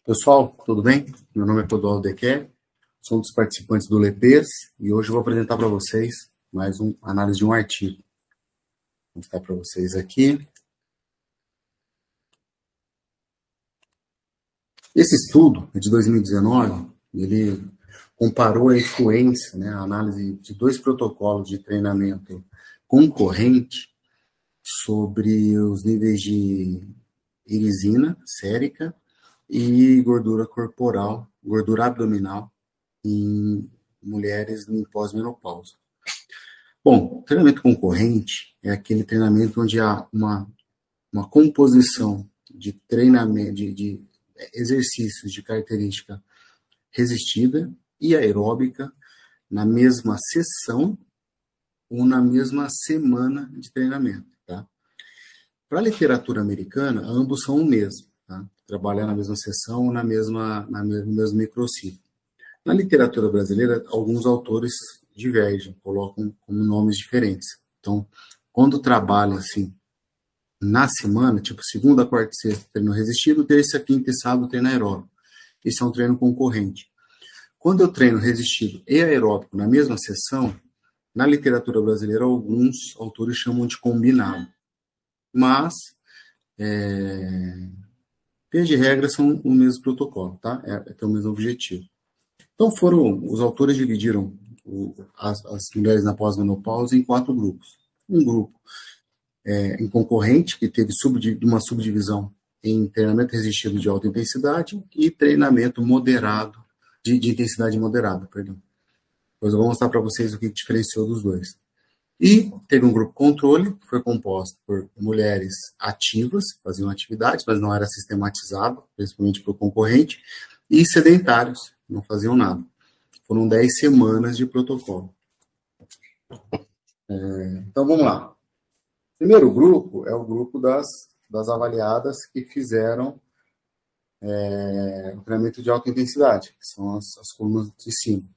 Pessoal, tudo bem? Meu nome é Clodoaldo Dequer, sou um dos participantes do LEPES e hoje eu vou apresentar para vocês mais uma análise de um artigo. Vou mostrar para vocês aqui. Esse estudo é de 2019, ele comparou a influência, a análise de dois protocolos de treinamento concorrente sobre os níveis de irisina sérica e gordura corporal, gordura abdominal em mulheres em pós-menopausa. Bom, treinamento concorrente é aquele treinamento onde há uma composição de treinamento, de exercícios de característica resistida e aeróbica na mesma sessão ou na mesma semana de treinamento. Tá? Para a literatura americana, ambos são o mesmo. Tá? Trabalhar na mesma sessão ou no mesmo microciclo. Na literatura brasileira, alguns autores divergem, colocam como nomes diferentes. Então, quando trabalha assim, na semana, tipo segunda, quarta e sexta, treino resistido, terça, quinta e sábado, treino aeróbico. Esse é um treino concorrente. Quando eu treino resistido e aeróbico na mesma sessão, na literatura brasileira, alguns autores chamam de combinado. Mas, via de regra, são o mesmo protocolo, tá? É o mesmo objetivo. Então, os autores dividiram as mulheres na pós-menopausa em 4 grupos. Um grupo em concorrente, que teve uma subdivisão em treinamento resistido de alta intensidade e treinamento moderado, de intensidade moderada, perdão. Depois eu vou mostrar para vocês o que diferenciou dos dois. E teve um grupo controle, que foi composto por mulheres ativas, que faziam atividades, mas não era sistematizado, principalmente para o concorrente, e sedentários, não faziam nada. Foram 10 semanas de protocolo. Então, vamos lá. O primeiro grupo é o grupo das avaliadas que fizeram o treinamento de alta intensidade, que são as colunas de cima.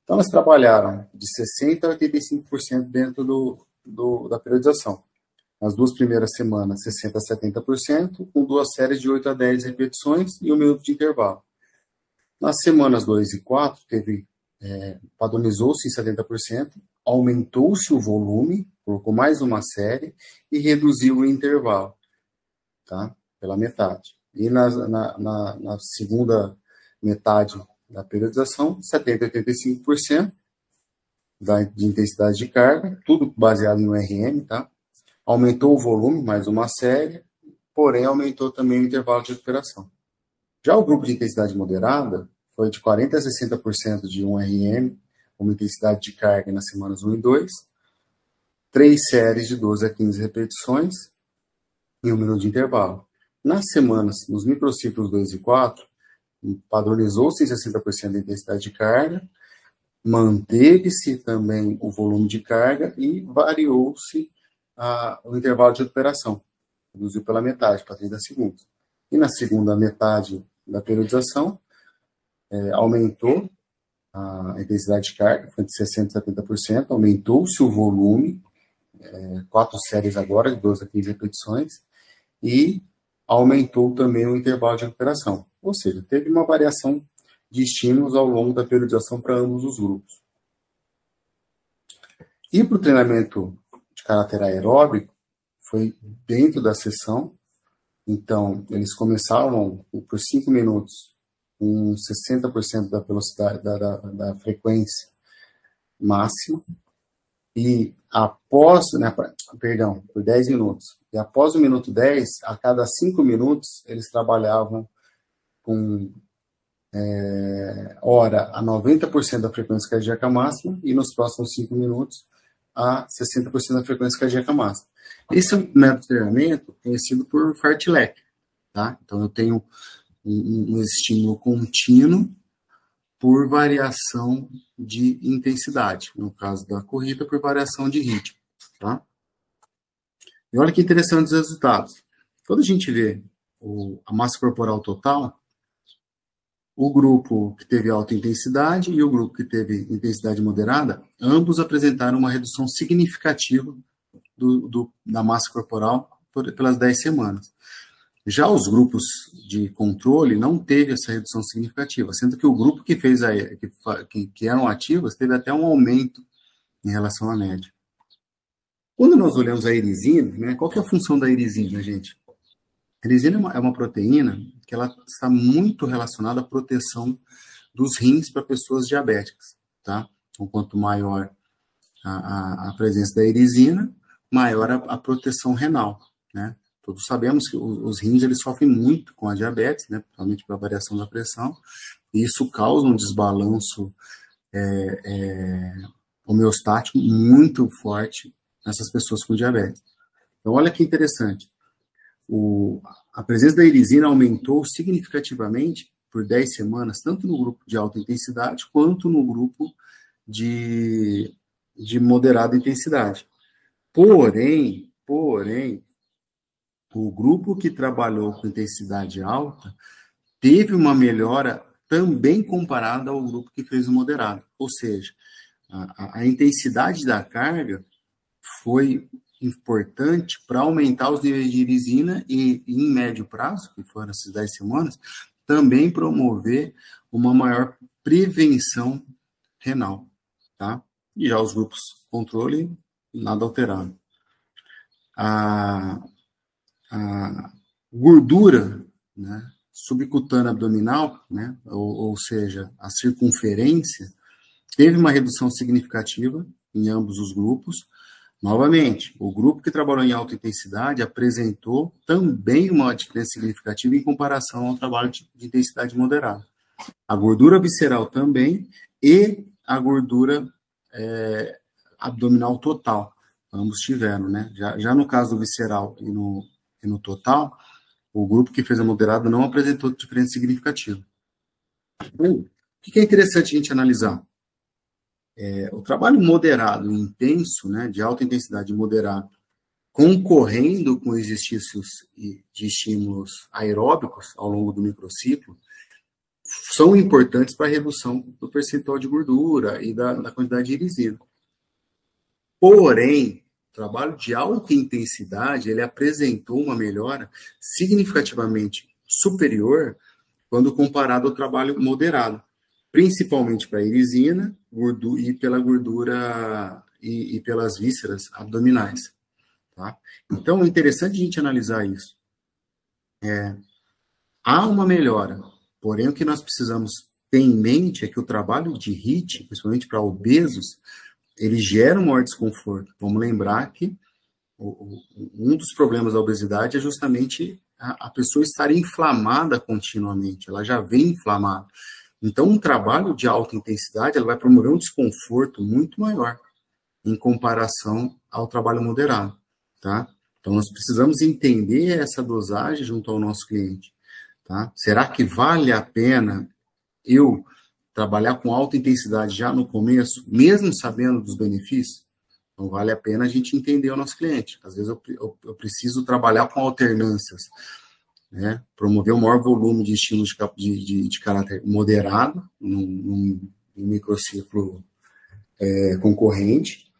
Então, elas trabalharam de 60% a 85% dentro da periodização. Nas 2 primeiras semanas, 60% a 70%, com 2 séries de 8 a 10 repetições e 1 minuto de intervalo. Nas semanas 2 e 4, padronizou-se em 70%, aumentou-se o volume, colocou mais uma série e reduziu o intervalo, tá? Pela metade. E na segunda metade da periodização, 70% a 85% de intensidade de carga, tudo baseado no RM, tá? Aumentou o volume, mais uma série, porém aumentou também o intervalo de recuperação. Já o grupo de intensidade moderada foi de 40% a 60% de 1 RM, uma intensidade de carga nas semanas 1 e 2, 3 séries de 12 a 15 repetições e 1 minuto de intervalo. Nas semanas, nos microciclos 2 e 4, padronizou-se em 60% da intensidade de carga, manteve-se também o volume de carga e variou-se o intervalo de recuperação, reduziu pela metade, para 30 segundos. E na segunda metade da periodização, aumentou a intensidade de carga, foi de 60% a 70%, aumentou-se o volume, 4 séries agora, de 12 a 15 repetições, e aumentou também o intervalo de recuperação. Ou seja, teve uma variação de estímulos ao longo da periodização para ambos os grupos. E para o treinamento de caráter aeróbico, foi dentro da sessão. Então, eles começaram por 5 minutos com 60% da velocidade, da frequência máxima, e após, por 10 minutos. E após o minuto 10, a cada 5 minutos, eles trabalhavam com hora a 90% da frequência cardíaca máxima e nos próximos 5 minutos a 60% da frequência cardíaca máxima. Esse é um método de treinamento conhecido por fartlek, tá? Então, eu tenho um estímulo contínuo por variação de intensidade. No caso da corrida, por variação de ritmo, tá? E olha que interessante os resultados. Quando a gente vê a massa corporal total, o grupo que teve alta intensidade e o grupo que teve intensidade moderada, ambos apresentaram uma redução significativa da massa corporal pelas 10 semanas. Já os grupos de controle não teve essa redução significativa, sendo que o grupo que fez que eram ativas teve até um aumento em relação à média. Quando nós olhamos a irisina, né, qual que é a função da irisina, gente? A irisina é uma proteína que ela está muito relacionada à proteção dos rins para pessoas diabéticas, tá? Então, quanto maior a presença da irisina, maior a proteção renal, né? Todos sabemos que os rins eles sofrem muito com a diabetes, né? Principalmente pela variação da pressão, e isso causa um desbalanço homeostático muito forte nessas pessoas com diabetes. Então, olha que interessante. A presença da irisina aumentou significativamente por 10 semanas, tanto no grupo de alta intensidade quanto no grupo de moderada intensidade. Porém, o grupo que trabalhou com intensidade alta teve uma melhora também comparada ao grupo que fez o moderado. Ou seja, a intensidade da carga foi importante para aumentar os níveis de irisina e, em médio prazo, que foram essas 10 semanas, também promover uma maior prevenção renal, tá? E já os grupos controle, nada alterado. A gordura, né, subcutânea abdominal, né, ou seja, a circunferência, teve uma redução significativa em ambos os grupos. Novamente, o grupo que trabalhou em alta intensidade apresentou também uma diferença significativa em comparação ao trabalho de intensidade moderada. A gordura visceral também e a gordura abdominal total. Ambos tiveram, né? Já no caso do visceral e no total, o grupo que fez a moderada não apresentou diferença significativa. O que é interessante a gente analisar? O trabalho moderado e intenso, né, de alta intensidade moderada, concorrendo com exercícios de estímulos aeróbicos ao longo do microciclo, são importantes para a redução do percentual de gordura e da quantidade de irisina. Porém, o trabalho de alta intensidade, ele apresentou uma melhora significativamente superior quando comparado ao trabalho moderado, principalmente para a irisina e pela gordura e pelas vísceras abdominais. Tá? Então, é interessante a gente analisar isso. Há uma melhora, porém o que nós precisamos ter em mente é que o trabalho de HIIT, principalmente para obesos, ele gera um maior desconforto. Vamos lembrar que um dos problemas da obesidade é justamente a pessoa estar inflamada continuamente, ela já vem inflamada. Então, um trabalho de alta intensidade, ela vai promover um desconforto muito maior em comparação ao trabalho moderado, tá? Então, nós precisamos entender essa dosagem junto ao nosso cliente, tá? Será que vale a pena eu trabalhar com alta intensidade já no começo, mesmo sabendo dos benefícios? Então, vale a pena a gente entender o nosso cliente. Às vezes, eu preciso trabalhar com alternâncias, né? Promover um maior volume de estímulos de caráter moderado, num microciclo concorrente,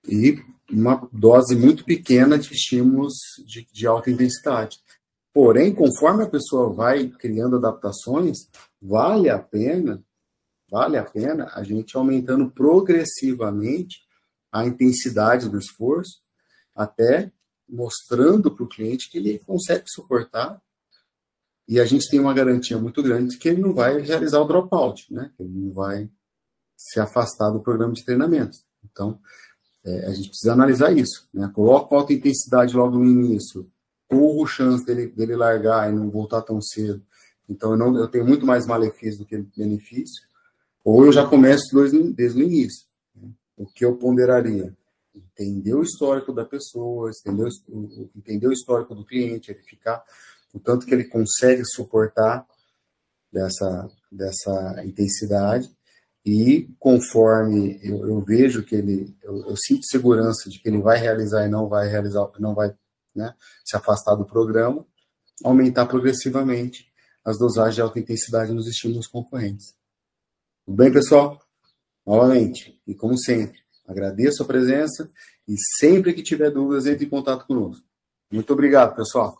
e uma dose muito pequena de estímulos de alta intensidade. Porém, conforme a pessoa vai criando adaptações, vale a pena a gente aumentando progressivamente a intensidade do esforço, até mostrando para o cliente que ele consegue suportar, e a gente tem uma garantia muito grande de que ele não vai realizar o dropout, né? Ele não vai se afastar do programa de treinamento. Então, a gente precisa analisar isso, né? Coloca alta intensidade logo no início, corro chance dele largar e não voltar tão cedo. Então, eu tenho muito mais malefício do que benefício. Ou eu já começo desde o início. Né? O que eu ponderaria? Entender o histórico da pessoa, entender o histórico do cliente, verificar o tanto que ele consegue suportar dessa intensidade. E conforme eu vejo que eu sinto segurança de que ele vai realizar e não vai realizar, não vai, né, se afastar do programa, aumentar progressivamente as dosagens de alta intensidade nos estímulos concorrentes. Tudo bem, pessoal? Novamente, e como sempre, agradeço a presença e sempre que tiver dúvidas, entre em contato conosco. Muito obrigado, pessoal.